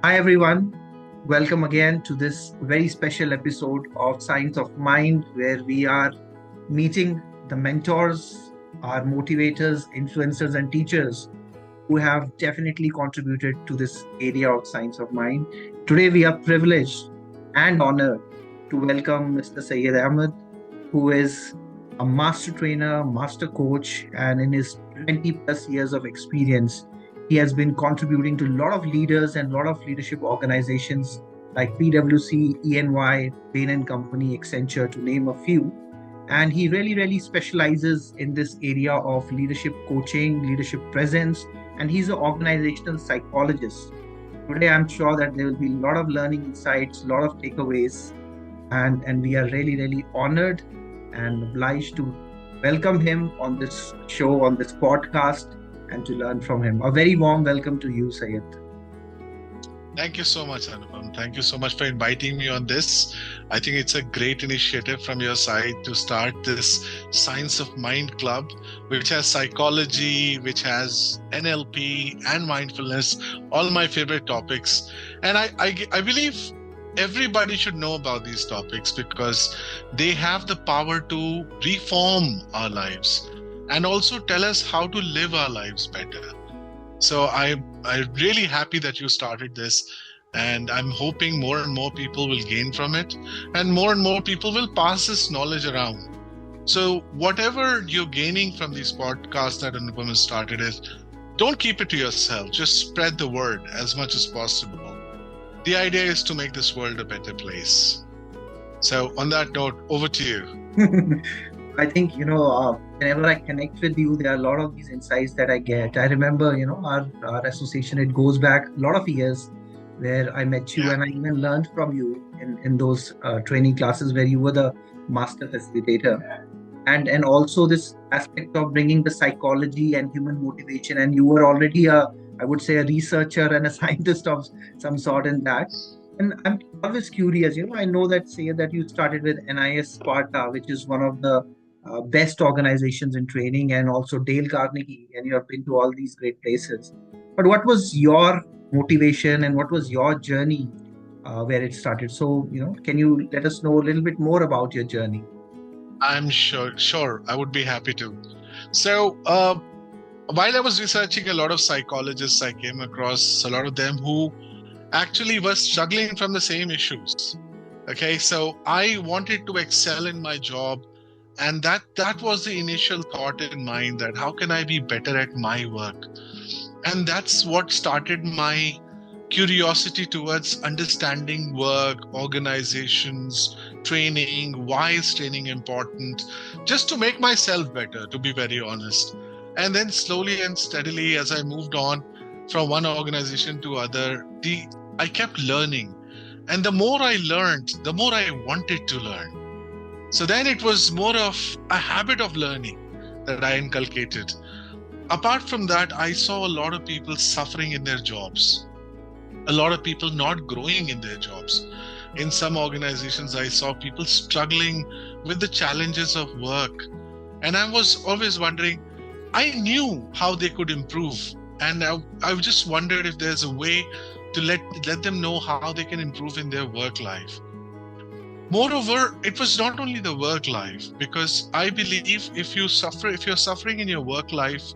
Hi, everyone. Welcome again to this very special episode of Science of Mind, where we are meeting the mentors, our motivators, influencers, and teachers who have definitely contributed to this area of science of mind. Today, we are privileged and honored to welcome Mr. Syed Ahmed, who is a master trainer, master coach, and in his 20 plus years of experience, he has been contributing to a lot of leaders and a lot of leadership organizations like PwC, ENY, Bain and Company, Accenture, to name a few. And he really specializes in this area of leadership coaching, leadership presence, and he's an organizational psychologist. Today, I'm sure that there will be a lot of learning insights, a lot of takeaways, and we are really honored and obliged to welcome him on this show, on this podcast, and to learn from him. A very warm welcome to you, Syed. Thank you so much, Anupam. Thank you so much for inviting me on this. I think it's a great initiative from your side to start this Science of Mind Club, which has psychology, which has NLP and mindfulness, all my favorite topics. And I believe everybody should know about these topics because they have the power to reform our lives and also tell us how to live our lives better. So I'm really happy that you started this, and I'm hoping more and more people will gain from it, and more people will pass this knowledge around. So whatever you're gaining from these podcasts that Anupam has started is, don't keep it to yourself. Just spread the word as much as possible. The idea is to make this world a better place. So on that note, over to you. I think, whenever I connect with you, there are a lot of these insights that I get. I remember, our association, it goes back a lot of years where I met you Yeah. and I even learned from you in those training classes where you were the master facilitator. And also this aspect of bringing the psychology and human motivation. And you were already I would say, a researcher and a scientist of some sort in that. And I'm always curious, I know that say that you started with NIS Sparta, which is one of the best organizations in training, and also Dale Carnegie, and you have been to all these great places. But what was your motivation and what was your journey where it started? So, can you let us know a little bit more about your journey? I'm sure, I would be happy to. So, while I was researching a lot of psychologists, I came across a lot of them who actually were struggling from the same issues. Okay, so I wanted to excel in my job, and that was the initial thought in mind, that how can I be better at my work? And that's what started my curiosity towards understanding work, organizations, training, why is training important, just to make myself better, to be very honest. And then slowly and steadily, as I moved on from one organization to other, I kept learning. And the more I learned, the more I wanted to learn. So then it was more of a habit of learning that I inculcated. Apart from that, I saw a lot of people suffering in their jobs, a lot of people not growing in their jobs. In some organizations, I saw people struggling with the challenges of work. And I was always wondering, I knew how they could improve. And I just wondered if there's a way to let them know how they can improve in their work life. Moreover, it was not only the work life, because I believe if you're suffering in your work life,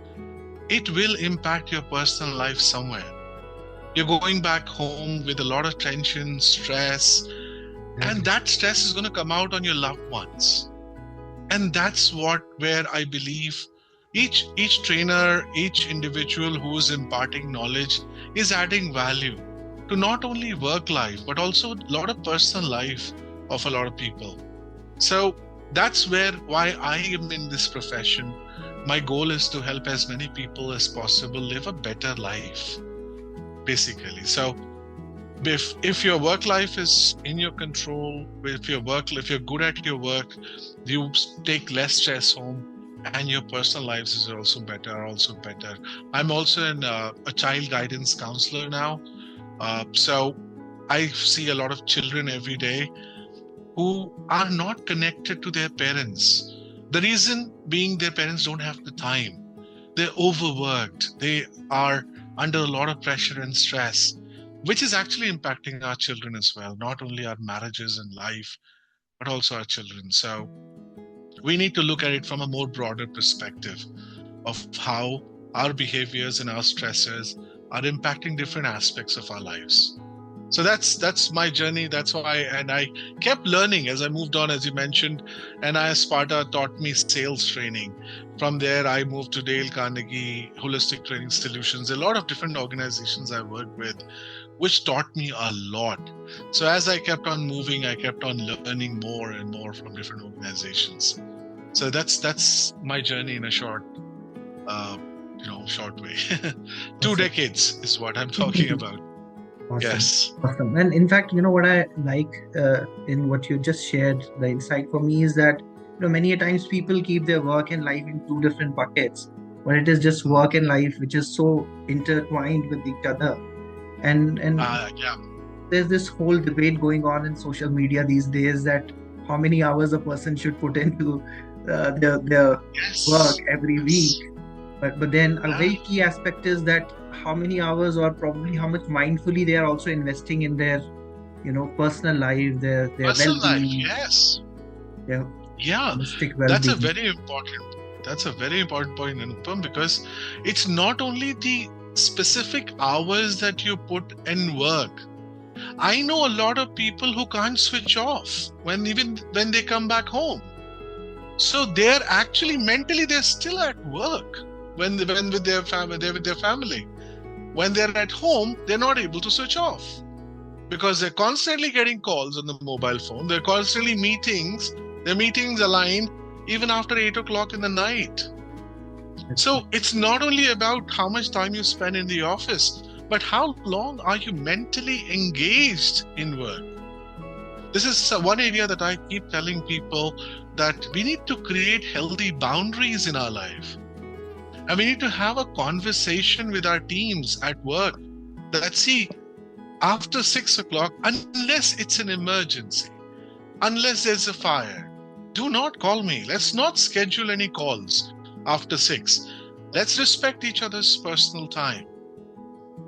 it will impact your personal life somewhere. You're going back home with a lot of tension, stress, and that stress is going to come out on your loved ones. And that's where I believe each trainer, each individual who is imparting knowledge is adding value to not only work life, but also a lot of personal life of a lot of people. So that's why I am in this profession. My goal is to help as many people as possible live a better life, basically. So if your work life is in your control, if you're good at your work, you take less stress home, and your personal lives is also better. I'm also a child guidance counselor now. So I see a lot of children every day who are not connected to their parents. The reason being their parents don't have the time. They're overworked. They are under a lot of pressure and stress. which is actually impacting our children as well, not only our marriages and life, but also our children. So we need to look at it from a more broader perspective of how our behaviors and our stressors are impacting different aspects of our lives. So that's my journey. That's why, and I kept learning as I moved on, as you mentioned. NIS Sparta taught me sales training. From there, I moved to Dale Carnegie Holistic Training Solutions. A lot of different organizations I worked with, which taught me a lot. So as I kept on moving, I kept on learning more and more from different organizations. So that's my journey in a short way. 2 decades is what I'm talking about. Awesome. Yes. Awesome. And in fact, what I like in what you just shared, the insight for me is that, many a times people keep their work and life in two different buckets, but it is just work and life which is so intertwined with each other. And Yeah. there's this whole debate going on in social media these days that how many hours a person should put into their Yes. work every week. Yes. But then a very key aspect is that how many hours or probably how much mindfully they are also investing in their, personal life, their Personal life, well-being, yes. their Yeah, holistic that's a well-being. very important point, Anupam, because it's not only the specific hours that you put in work. I know a lot of people who can't switch off even when they come back home. So they're actually mentally they're still at work when with their family, they're with their family. When they're at home, they're not able to switch off because they're constantly getting calls on the mobile phone. They're constantly meetings. Their meetings align even after 8 o'clock in the night. So it's not only about how much time you spend in the office, but how long are you mentally engaged in work? This is one area that I keep telling people that we need to create healthy boundaries in our life. And we need to have a conversation with our teams at work that, see, after 6 o'clock, unless it's an emergency, unless there's a fire, do not call me. Let's not schedule any calls after 6. Let's respect each other's personal time.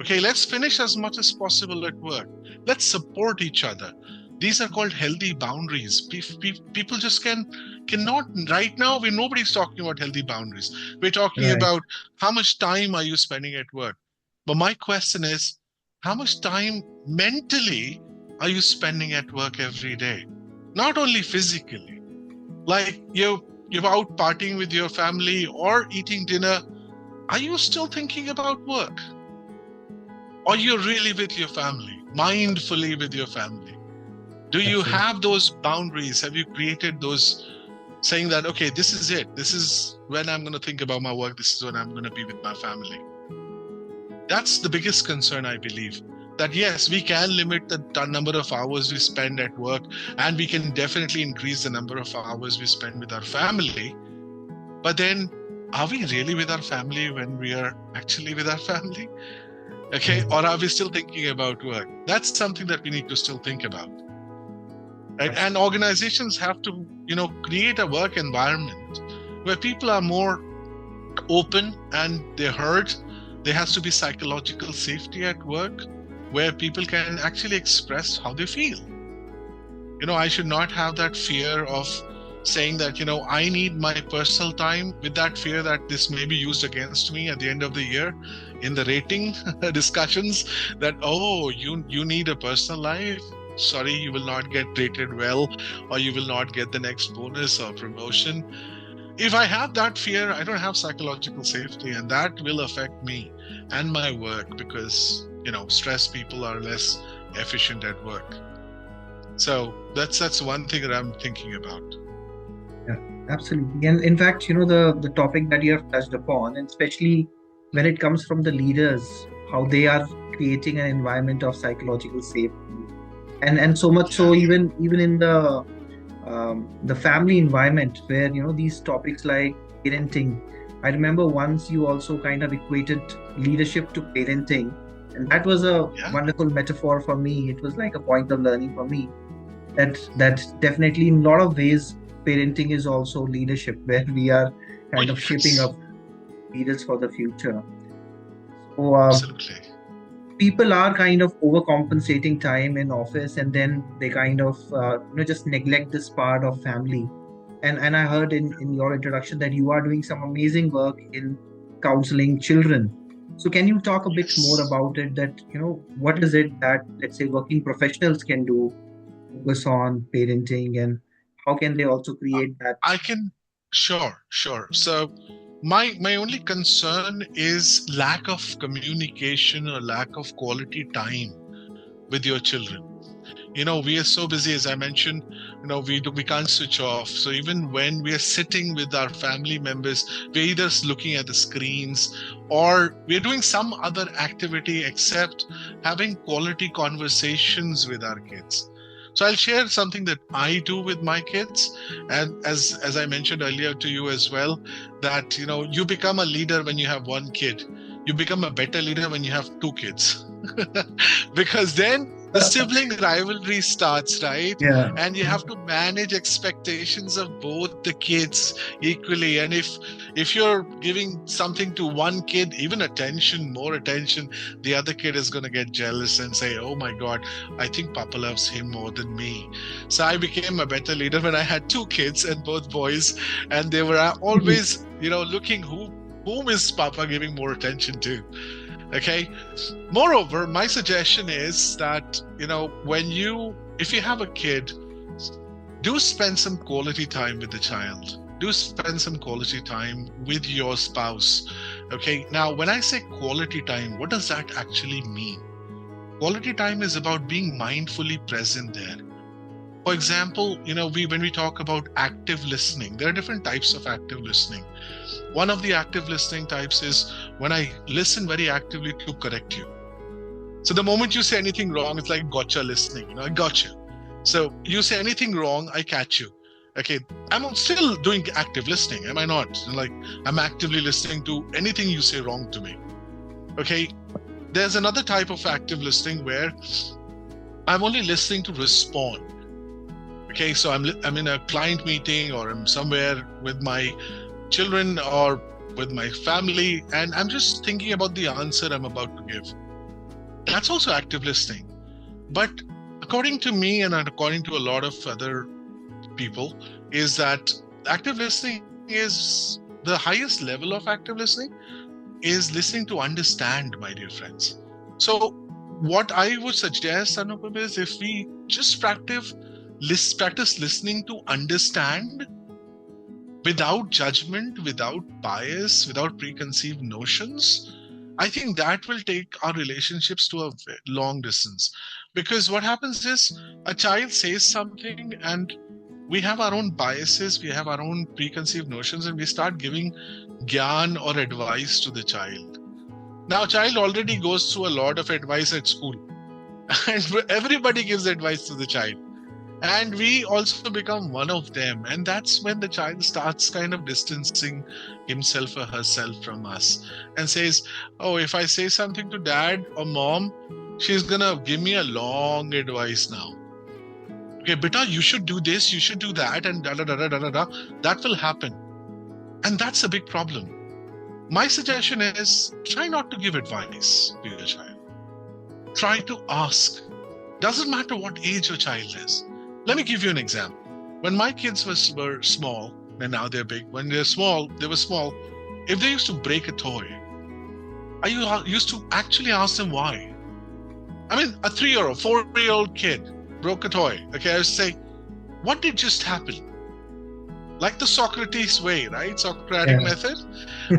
Okay, let's finish as much as possible at work. Let's support each other. These are called healthy boundaries. People just cannot, right now, nobody's talking about healthy boundaries. We're talking about how much time are you spending at work? But my question is, how much time mentally are you spending at work every day? Not only physically, like you're out partying with your family or eating dinner. Are you still thinking about work? Or you're really with your family, mindfully with your family? Do you have those boundaries? Have you created those, saying that, okay, this is it. This is when I'm going to think about my work. This is when I'm going to be with my family. That's the biggest concern, I believe. That yes, we can limit the number of hours we spend at work, and we can definitely increase the number of hours we spend with our family. But then, are we really with our family when we are actually with our family? Okay, or are we still thinking about work? That's something that we need to still think about. Right? And organizations have to, create a work environment where people are more open and they're heard. There has to be psychological safety at work where people can actually express how they feel. I should not have that fear of saying that, I need my personal time, with that fear that this may be used against me at the end of the year in the rating discussions that, oh, you need a personal life. Sorry, you will not get rated well, or you will not get the next bonus or promotion. If I have that fear, I don't have psychological safety, and that will affect me and my work because, stressed people are less efficient at work. So that's one thing that I'm thinking about. Yeah, absolutely. And in fact, the topic that you have touched upon, and especially when it comes from the leaders, how they are creating an environment of psychological safety. And so much so even in the family environment where these topics like parenting. I remember once you also kind of equated leadership to parenting, and that was a wonderful metaphor for me. It was like a point of learning for me that definitely in a lot of ways parenting is also leadership, where we are kind of shaping up leaders for the future. So absolutely. people are kind of overcompensating time in office, and then they kind of just neglect this part of family. And I heard in your introduction that you are doing some amazing work in counseling children. So can you talk a bit more Yes. about it, that what is it that, let's say, working professionals can do, focus on parenting, and how can they also I create that? I can, sure, sure. So my only concern is lack of communication or lack of quality time with your children. We are so busy, as I mentioned. We can't switch off. So even when we are sitting with our family members, we're either looking at the screens or we're doing some other activity except having quality conversations with our kids. So I'll share something that I do with my kids, and as I mentioned earlier to you as well, that you become a leader when you have one kid. You become a better leader when you have two kids. Because then the sibling rivalry starts, right? Yeah. And you have to manage expectations of both the kids equally. And if you're giving something to one kid, even attention, more attention, the other kid is going to get jealous and say, oh my god, I think papa loves him more than me. So I became a better leader when I had two kids and both boys, and they were always looking whom is papa giving more attention to. Okay. Moreover, my suggestion is that, if you have a kid, do spend some quality time with the child. Do spend some quality time with your spouse. Okay. Now, when I say quality time, what does that actually mean? Quality time is about being mindfully present there. For example, when we talk about active listening, there are different types of active listening. One of the active listening types is when I listen very actively to correct you. So the moment you say anything wrong, it's like gotcha listening. I got you. So you say anything wrong, I catch you. Okay, I'm still doing active listening, am I not? Like, I'm actively listening to anything you say wrong to me. Okay, there's another type of active listening where I'm only listening to respond. Okay, so I'm in a client meeting, or I'm somewhere with my children or with my family, and I'm just thinking about the answer I'm about to give. That's also active listening. But according to me, and according to a lot of other people, is that active listening is the highest level of active listening is listening to understand, my dear friends. So what I would suggest, Anupam, is if we just practice listening to understand without judgment, without bias, without preconceived notions, I think that will take our relationships to a long distance. Because what happens is a child says something and we have our own biases, we have our own preconceived notions, and we start giving gyan or advice to the child. Now, child already goes through a lot of advice at school, and everybody gives advice to the child. And we also become one of them. And that's when the child starts kind of distancing himself or herself from us and says, oh, if I say something to dad or mom, she's going to give me a long advice now. Okay, beta, you should do this, you should do that, and da da da da da da. That will happen. And that's a big problem. My suggestion is try not to give advice to your child. Try to ask. Doesn't matter what age your child is. Let me give you an example. When my kids were small, and now they're big, when they were small, if they used to break a toy, I used to actually ask them why. I mean, a 3 or a 4-year-old kid broke a toy. Okay, I would say, what did just happen? Like the Socrates way, right? Socratic method.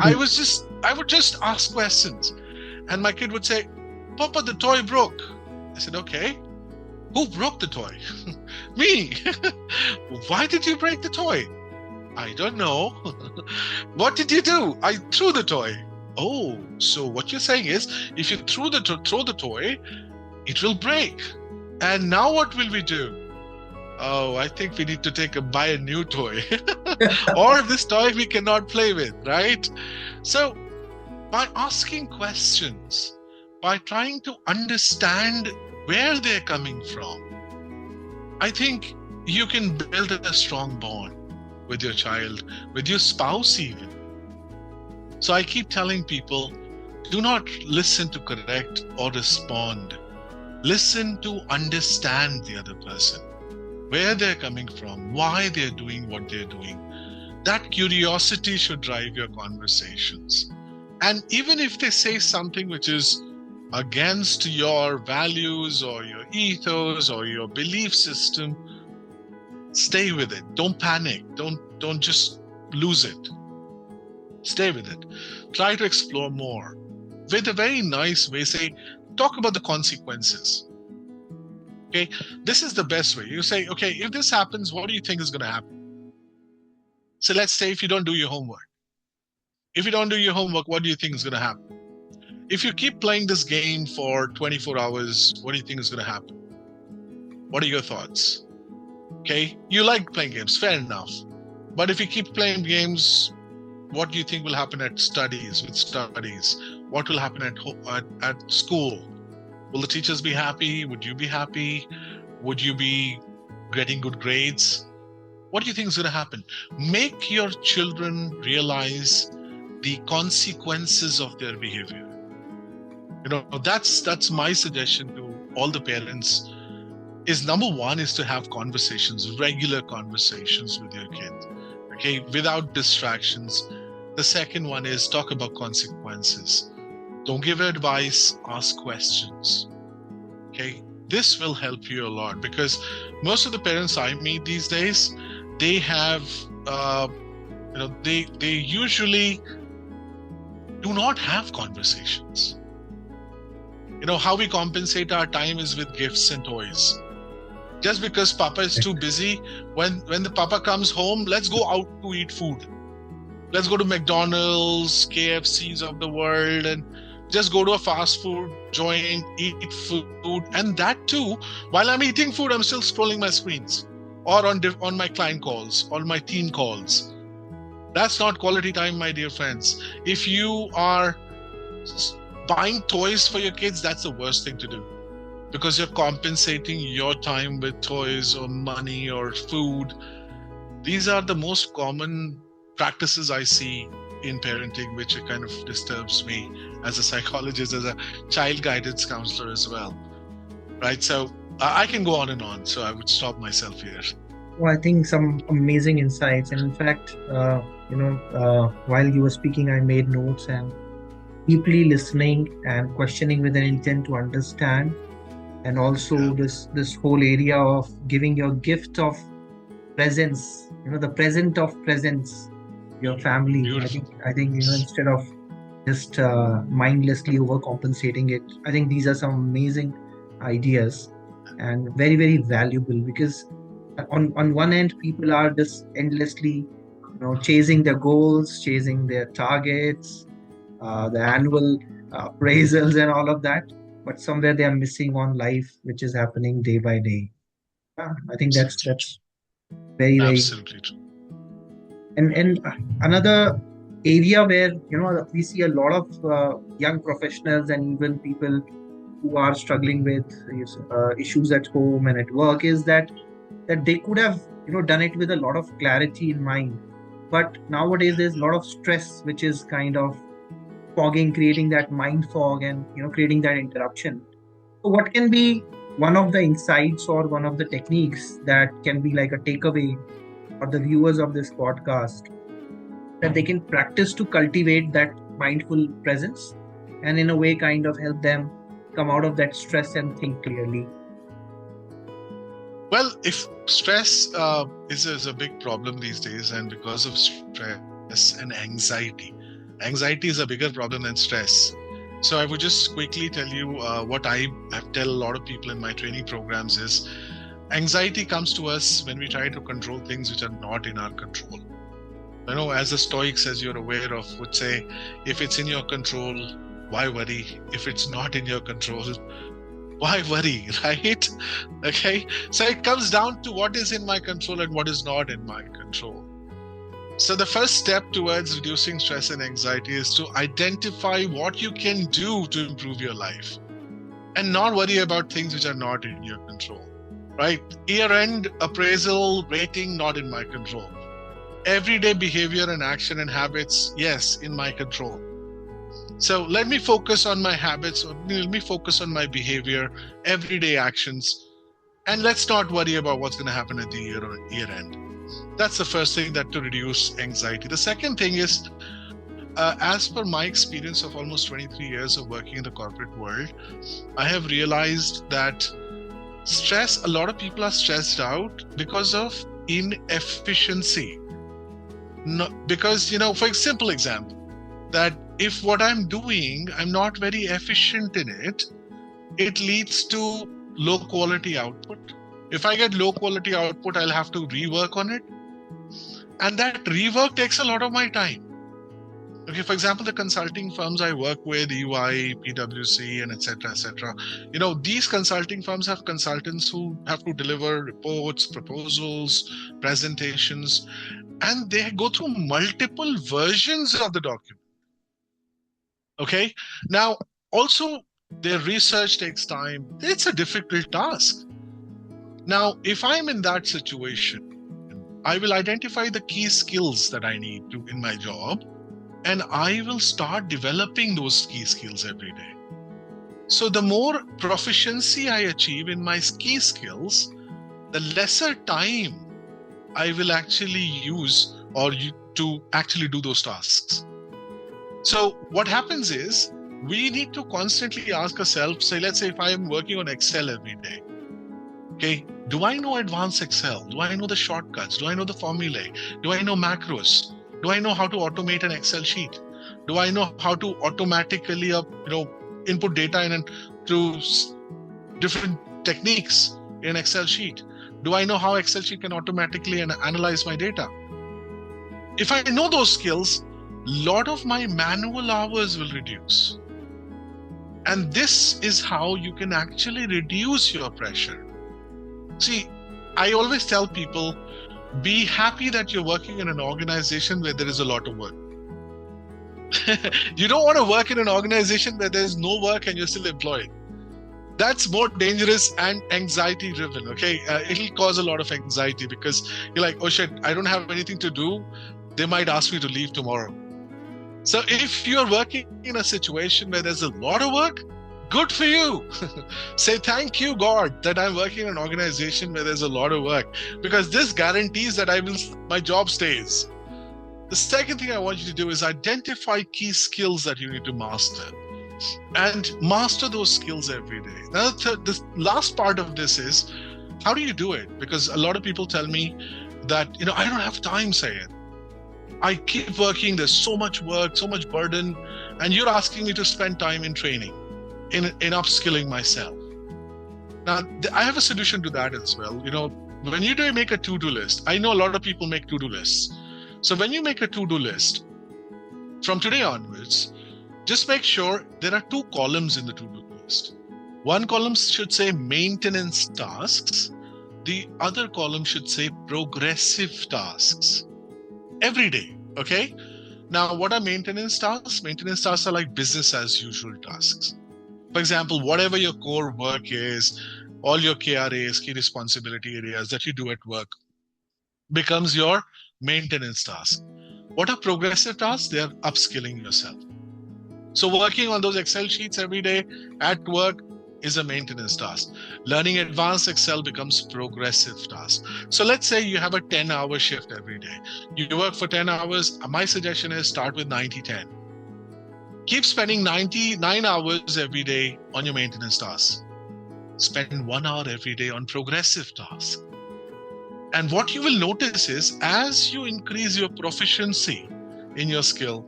I would just ask questions. And my kid would say, Papa, the toy broke. I said, okay. Who broke the toy? Me. Why did you break the toy? I don't know. What did you do? I threw the toy. Oh, so what you're saying is, if you throw the toy, it will break. And now what will we do? Oh, I think we need to buy a new toy. Or this toy we cannot play with, right? So by asking questions, by trying to understand where they're coming from, I think you can build a strong bond with your child, with your spouse even. So I keep telling people, Do not listen to correct or respond. Listen to understand the other person, where they're coming from, why they're doing what they're doing. That curiosity should drive your conversations. And even if they say something which is against your values or your ethos or your belief system, stay with it. Don't panic. Don't just lose it. Stay with it. Try to explore more. With a very nice way, say, talk about the consequences. Okay, this is the best way. You say, okay, if this happens, what do you think is going to happen? So let's say if you don't do your homework. If you don't do your homework, what do you think is going to happen? If you keep playing this game for 24 hours, what do you think is going to happen? What are your thoughts? Okay, you like playing games, fair enough. But if you keep playing games, what do you think will happen at studies, with studies? What will happen at school? Will the teachers be happy? Would you be happy? Would you be getting good grades? What do you think is going to happen? Make your children realize the consequences of their behavior. That's my suggestion to all the parents. Is number one is to have conversations, regular conversations with your kid, okay, without distractions. The second one is talk about consequences. Don't give advice, ask questions. Okay, this will help you a lot, because most of the parents I meet these days, they have, they usually do not have conversations. How we compensate our time is with gifts and toys. Just because Papa is too busy, when the Papa comes home, let's go out to eat food. Let's go to McDonald's, KFCs of the world, and just go to a fast food joint, eat food. And that too, while I'm eating food, I'm still scrolling my screens or on my client calls or my team calls. That's not quality time, my dear friends. If you are buying toys for your kids, that's the worst thing to do, because you're compensating your time with toys or money or food. These are the most common practices I see in parenting, which kind of disturbs me as a psychologist, as a child guidance counselor as well. Right? So I can go on and on. So I would stop myself here. Well, I think some amazing insights. And in fact, while you were speaking, I made notes, and deeply listening and questioning with an intent to understand. And also this whole area of giving your gift of presence, the present of presence, your family. Beautiful. I think instead of just mindlessly overcompensating it, I think these are some amazing ideas and very, very valuable, because on one end, people are just endlessly, chasing their goals, chasing their targets, the annual appraisals and all of that. But somewhere they are missing on life, which is happening day by day. I think that's very, very absolutely true. And another area where we see a lot of young professionals and even people who are struggling with issues at home and at work is that they could have done it with a lot of clarity in mind, but nowadays there's a lot of stress which is kind of fogging, creating that mind fog and creating that interruption. So what can be one of the insights or one of the techniques that can be like a takeaway for the viewers of this podcast, that they can practice to cultivate that mindful presence and in a way kind of help them come out of that stress and think clearly? Well, if stress is a big problem these days, and because of stress and anxiety is a bigger problem than stress. So I would just quickly tell you what I tell a lot of people in my training programs is, anxiety comes to us when we try to control things which are not in our control. As the Stoics, as you're aware of, would say, if it's in your control, why worry? If it's not in your control, why worry, right? Okay, so it comes down to what is in my control and what is not in my control. So the first step towards reducing stress and anxiety is to identify what you can do to improve your life and not worry about things which are not in your control, right? Year-end appraisal, rating, not in my control. Everyday behavior and action and habits, yes, in my control. So let me focus on my habits, or let me focus on my behavior, everyday actions, and let's not worry about what's going to happen at the year end. That's the first thing, that to reduce anxiety. The second thing is, as per my experience of almost 23 years of working in the corporate world, I have realized that stress, a lot of people are stressed out because of inefficiency. No, because, for a simple example, that if what I'm doing, I'm not very efficient in it, it leads to low quality output. If I get low quality output, I'll have to rework on it. And that rework takes a lot of my time. Okay, for example, the consulting firms I work with, EY, PwC, and etc., etc. These consulting firms have consultants who have to deliver reports, proposals, presentations, and they go through multiple versions of the document. Okay, now also their research takes time. It's a difficult task. Now, if I'm in that situation, I will identify the key skills that I need to in my job, and I will start developing those key skills every day. So the more proficiency I achieve in my key skills, the lesser time I will actually use to actually do those tasks. So what happens is, we need to constantly ask ourselves, say, let's say if I am working on Excel every day, okay, do I know advanced Excel? Do I know the shortcuts? Do I know the formulae? Do I know macros? Do I know how to automate an Excel sheet? Do I know how to automatically, input data in and through different techniques in an Excel sheet? Do I know how Excel sheet can automatically analyze my data? If I know those skills, a lot of my manual hours will reduce. And this is how you can actually reduce your pressure. See, I always tell people, be happy that you're working in an organization where there is a lot of work. You don't want to work in an organization where there's no work and you're still employed. That's more dangerous and anxiety driven, okay? It'll cause a lot of anxiety because you're like, oh shit, I don't have anything to do. They might ask me to leave tomorrow. So if you're working in a situation where there's a lot of work, good for you. Say thank you, God, that I'm working in an organization where there's a lot of work, because this guarantees that my job stays. The second thing I want you to do is identify key skills that you need to master, and master those skills every day. Now, the last part of this is, how do you do it? Because a lot of people tell me that, I don't have time, Syed. I keep working, there's so much work, so much burden, and you're asking me to spend time in training, in upskilling myself. Now, I have a solution to that as well. When you make a to-do list, I know a lot of people make to-do lists. So when you make a to-do list, from today onwards, just make sure there are 2 columns in the to-do list. One column should say maintenance tasks. The other column should say progressive tasks. Every day, okay? Now, what are maintenance tasks? Maintenance tasks are like business as usual tasks. For example, whatever your core work is, all your KRAs, key responsibility areas that you do at work becomes your maintenance task. What are progressive tasks? They are upskilling yourself. So working on those Excel sheets every day at work is a maintenance task. Learning advanced Excel becomes progressive task. So let's say you have a 10-hour shift every day. You work for 10 hours. My suggestion is start with 90-10. Keep spending 99 hours every day on your maintenance tasks. Spend 1 hour every day on progressive tasks. And what you will notice is, as you increase your proficiency in your skill,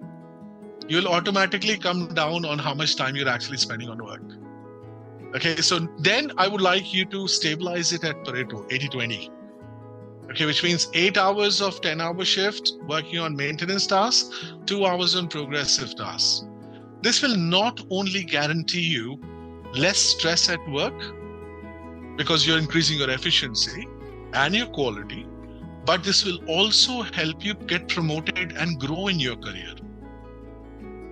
you'll automatically come down on how much time you're actually spending on work. Okay, so then I would like you to stabilize it at Pareto, 80-20. Okay, which means 8 hours of 10-hour shift working on maintenance tasks, 2 hours on progressive tasks. This will not only guarantee you less stress at work, because you're increasing your efficiency and your quality, but this will also help you get promoted and grow in your career.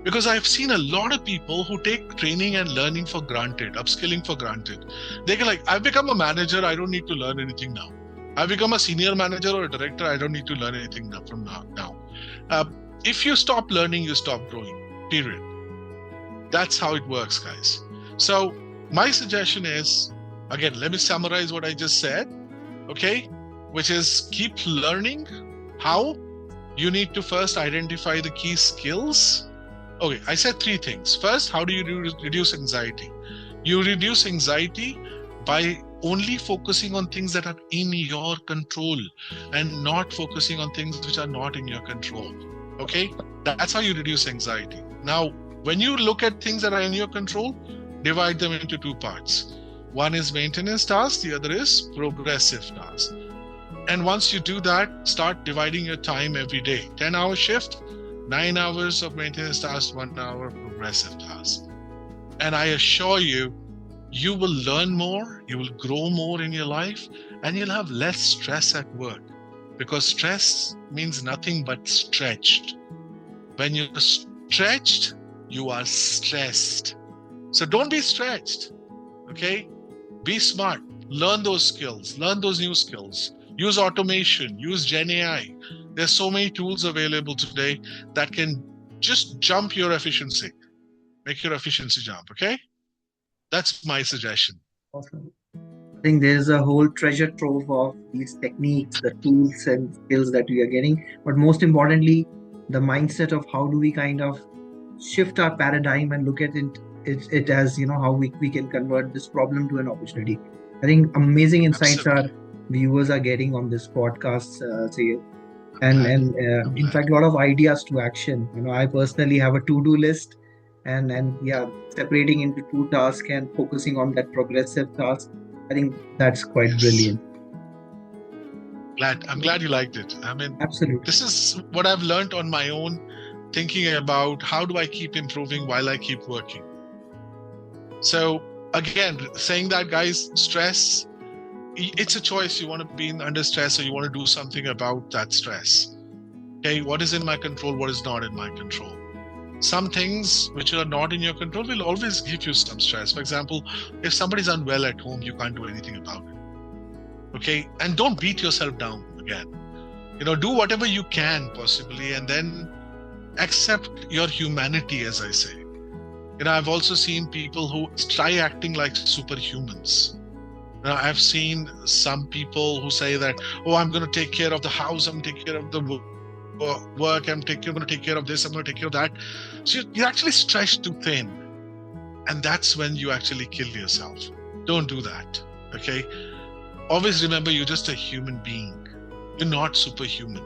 Because I've seen a lot of people who take training and learning for granted, upskilling for granted. They can I've become a manager, I don't need to learn anything now. I've become a senior manager or a director, I don't need to learn anything from now. If you stop learning, you stop growing, period. That's how it works, guys. So my suggestion is, again, let me summarize what I just said, okay? Which is keep learning. How? You need to first identify the key skills. Okay, I said three things. First, how do you reduce anxiety? You reduce anxiety by only focusing on things that are in your control and not focusing on things which are not in your control. Okay, that's how you reduce anxiety. Now, when you look at things that are in your control, divide them into two parts. One is maintenance tasks, the other is progressive tasks. And once you do that, start dividing your time every day. 10-hour shift, 9 hours of maintenance tasks, 1 hour of progressive tasks. And I assure you, you will learn more, you will grow more in your life, and you'll have less stress at work. Because stress means nothing but stretched. When you're stretched, you are stressed. So don't be stretched, okay? Be smart, learn those skills, learn those new skills. Use automation, use Gen AI. There's so many tools available today that can just jump your efficiency, make your efficiency jump, okay? That's my suggestion. Awesome. I think there's a whole treasure trove of these techniques, the tools and skills that we are getting. But most importantly, the mindset of how do we kind of shift our paradigm and look at it as, how we can convert this problem to an opportunity. I think amazing insights Absolutely. our viewers are getting on this podcast, Syed. And in fact, a lot of ideas to action. I personally have a to-do list, and separating into two tasks and focusing on that progressive task. I think that's quite brilliant. I'm glad you liked it. I mean, Absolutely. This is what I've learned on my own, thinking about how do I keep improving while I keep working. So again, saying that, guys, stress, it's a choice. You want to be under stress, or you want to do something about that stress. Okay, what is in my control, what is not in my control? Some things which are not in your control will always give you some stress. For example, if somebody's unwell at home, you can't do anything about it. Okay, and don't beat yourself down again. Do whatever you can possibly, and then accept your humanity, as I say. I've also seen people who try acting like superhumans. I've seen some people who say that, oh, I'm going to take care of the house, I'm going to take care of the work, I'm going to take care of this, I'm going to take care of that. So you're actually stretched too thin. And that's when you actually kill yourself. Don't do that, okay? Always remember, you're just a human being. You're not superhuman.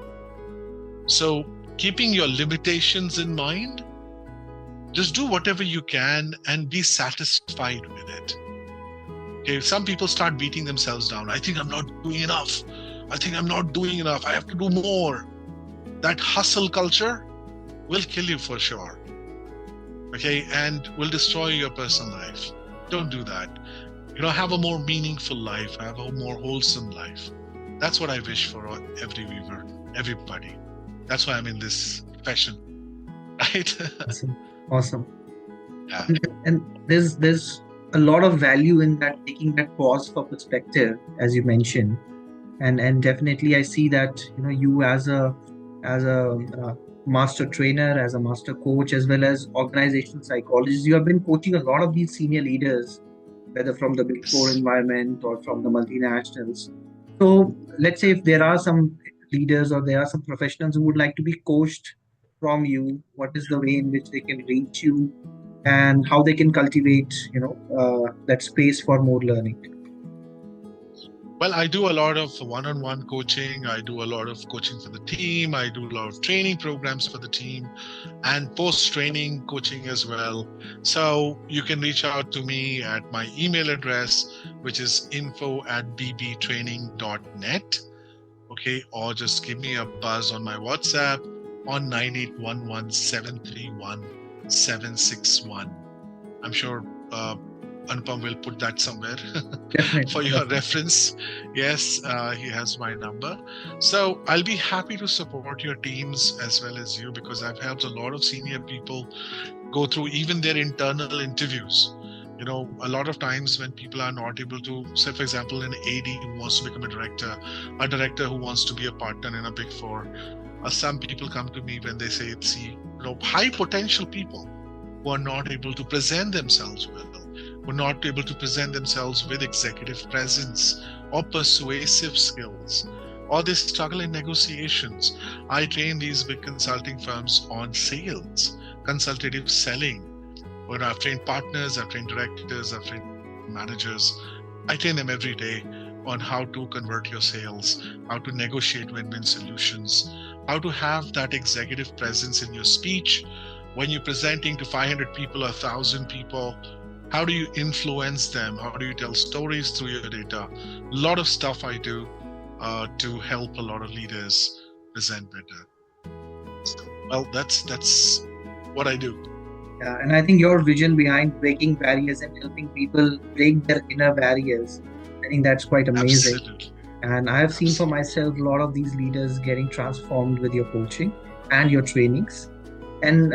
So keeping your limitations in mind, just do whatever you can and be satisfied with it. Okay, some people start beating themselves down. I think I'm not doing enough. I think I'm not doing enough. I have to do more. That hustle culture will kill you for sure. Okay, and will destroy your personal life. Don't do that. Have a more meaningful life. Have a more wholesome life. That's what I wish for every viewer, everybody. That's why I'm in this profession, right? Awesome. Yeah. And there's a lot of value in that, taking that pause for perspective, as you mentioned, and definitely I see that you as a master trainer, as a master coach, as well as organizational psychologist, you have been coaching a lot of these senior leaders, whether from the Big Four environment or from the multinationals. So let's say if there are some leaders or there are some professionals who would like to be coached from you, what is the way in which they can reach you and how they can cultivate, that space for more learning? Well, I do a lot of one-on-one coaching. I do a lot of coaching for the team. I do a lot of training programs for the team and post-training coaching as well. So you can reach out to me at my email address, which is info@bbtraining.net. Okay, or just give me a buzz on my WhatsApp on 9811731761. I'm sure Anupam will put that somewhere for your reference. Yes, he has my number. So I'll be happy to support your teams as well as you, because I've helped a lot of senior people go through even their internal interviews. A lot of times when people are not able to, say for example, an AD who wants to become a director who wants to be a partner in a Big Four, some people come to me when they say it's high potential people. who are not able to present themselves well, who are not able to present themselves with executive presence or persuasive skills, or they struggle in negotiations. I train these big consulting firms on sales, consultative selling. When I've trained partners, I've trained directors, I've trained managers. I train them every day on how to convert your sales, how to negotiate win-win solutions, how to have that executive presence in your speech when you're presenting to 500 people or 1,000 people. How do you influence them? How do you tell stories through your data? A lot of stuff I do to help a lot of leaders present better. Well, that's what I do. Yeah, and I think your vision behind breaking barriers and helping people break their inner barriers, I think that's quite amazing. Absolutely. And I have seen for myself a lot of these leaders getting transformed with your coaching and your trainings. And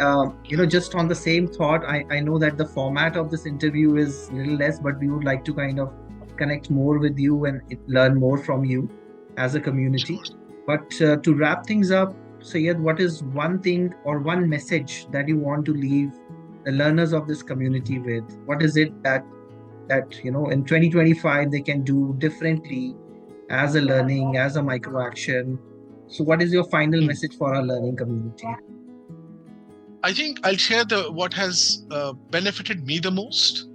just on the same thought, I know that the format of this interview is a little less, but we would like to kind of connect more with you and learn more from you as a community. Sure. But to wrap things up, Syed, what is one thing or one message that you want to leave the learners of this community with? What is it that in 2025 they can do differently as a learning, as a micro action? So what is your final message for our learning community? I think I'll share what has benefited me the most.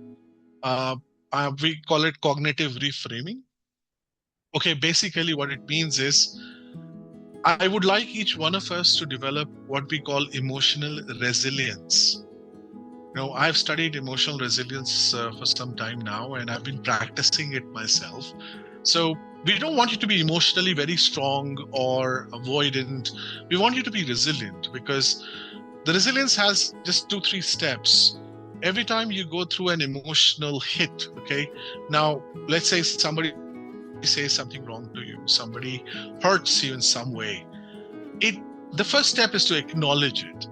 We call it cognitive reframing. Okay, basically what it means is I would like each one of us to develop what we call emotional resilience. I've studied emotional resilience for some time now, and I've been practicing it myself. So we don't want you to be emotionally very strong or avoidant. We want you to be resilient, because the resilience has just 2-3 steps. Every time you go through an emotional hit, okay? Now, let's say somebody says something wrong to you, somebody hurts you in some way. The first step is to acknowledge it.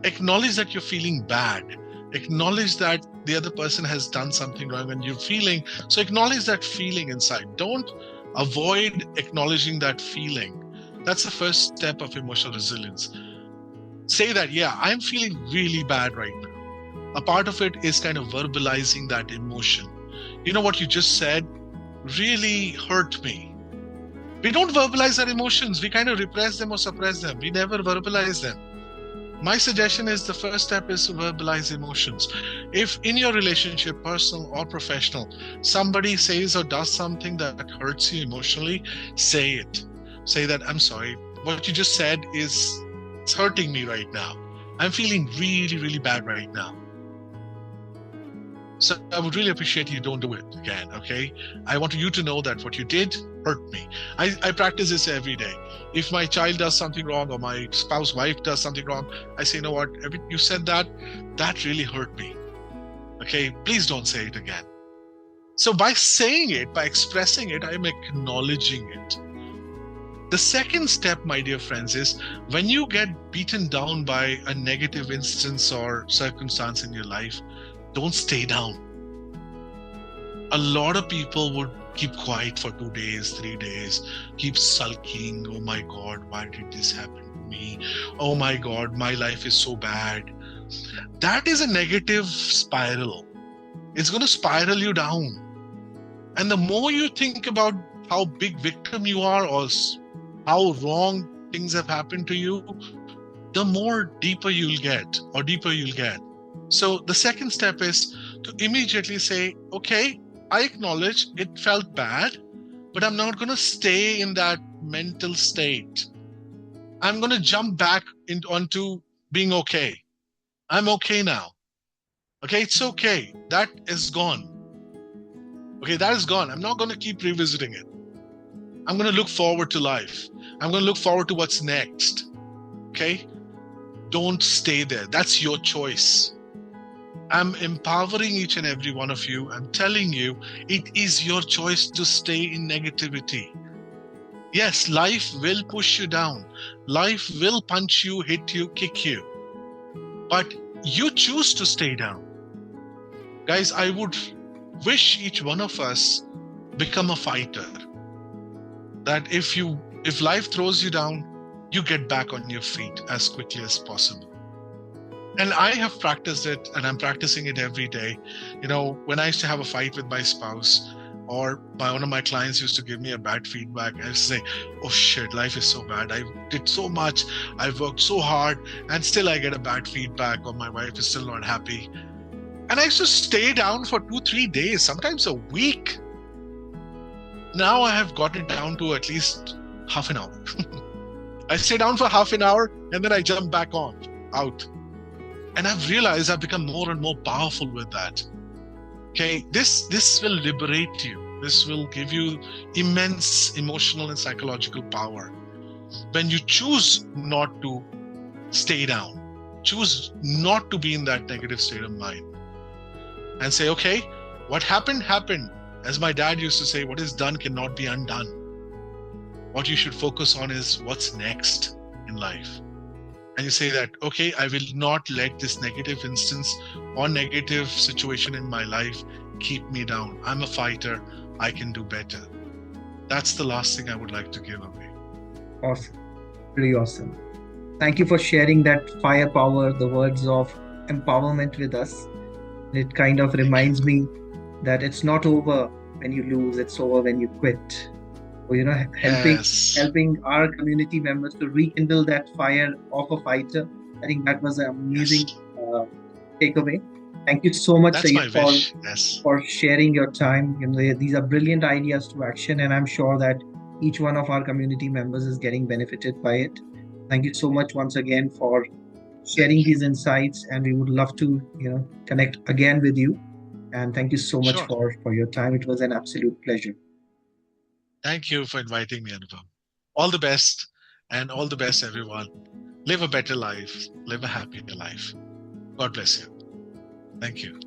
Acknowledge that you're feeling bad. Acknowledge that the other person has done something wrong and you're feeling, so acknowledge that feeling inside. Don't avoid acknowledging that feeling. That's the first step of emotional resilience. Say that, yeah, I'm feeling really bad right now. A part of it is kind of verbalizing that emotion. What you just said really hurt me. We don't verbalize our emotions. We kind of repress them or suppress them. We never verbalize them. My suggestion is the first step is to verbalize emotions. If in your relationship, personal or professional, somebody says or does something that hurts you emotionally, say it. Say that, I'm sorry, what you just said it's hurting me right now. I'm feeling really, really bad right now. So I would really appreciate you don't do it again, okay? I want you to know that what you did hurt me. I practice this every day. If my child does something wrong or my spouse, wife does something wrong, I say, you know what, you said that really hurt me. Okay, please don't say it again. So by saying it, by expressing it, I'm acknowledging it. The second step, my dear friends, is when you get beaten down by a negative instance or circumstance in your life, don't stay down. A lot of people would keep quiet for 2 days, 3 days, keep sulking. Oh my God, why did this happen to me? Oh my God, my life is so bad. That is a negative spiral. It's going to spiral you down. And the more you think about how big victim you are or how wrong things have happened to you, the more deeper you'll get. So the second step is to immediately say, okay, I acknowledge it felt bad, but I'm not going to stay in that mental state. I'm going to jump back onto being okay. I'm okay now. Okay, it's okay. That is gone. Okay, that is gone. I'm not going to keep revisiting it. I'm going to look forward to life. I'm going to look forward to what's next. Okay? Don't stay there. That's your choice. I'm empowering each and every one of you. I'm telling you, it is your choice to stay in negativity. Yes, life will push you down. Life will punch you, hit you, kick you. But you choose to stay down. Guys, I would wish each one of us become a fighter. That if life throws you down, you get back on your feet as quickly as possible. And I have practiced it, and I'm practicing it every day. When I used to have a fight with my spouse, or one of my clients used to give me a bad feedback, I used to say, oh shit, life is so bad. I did so much. I've worked so hard, and still I get a bad feedback, or my wife is still not happy. And I used to stay down for 2-3 days, sometimes a week. Now I have gotten it down to at least half an hour. I stay down for half an hour, and then I jump back out. And I've realized I've become more and more powerful with that. Okay, this will liberate you. This will give you immense emotional and psychological power. When you choose not to stay down, choose not to be in that negative state of mind, and say, okay, what happened, happened. As my dad used to say, what is done cannot be undone. What you should focus on is what's next in life. And you say that, okay, I will not let this negative instance or negative situation in my life keep me down. I'm a fighter. I can do better. That's the last thing I would like to give away. Awesome. Really awesome. Thank you for sharing that firepower, the words of empowerment with us. It kind of reminds me that it's not over when you lose, it's over when you quit. Helping our community members to rekindle that fire of a fighter. I think that was an amazing takeaway. Thank you so much, Syed, for sharing your time. These are brilliant ideas to action, and I'm sure that each one of our community members is getting benefited by it. Thank you so much once again for sharing these insights, and we would love to connect again with you. And thank you so much for your time. It was an absolute pleasure. Thank you for inviting me, Anupam. All the best, and all the best, everyone. Live a better life. Live a happier life. God bless you. Thank you.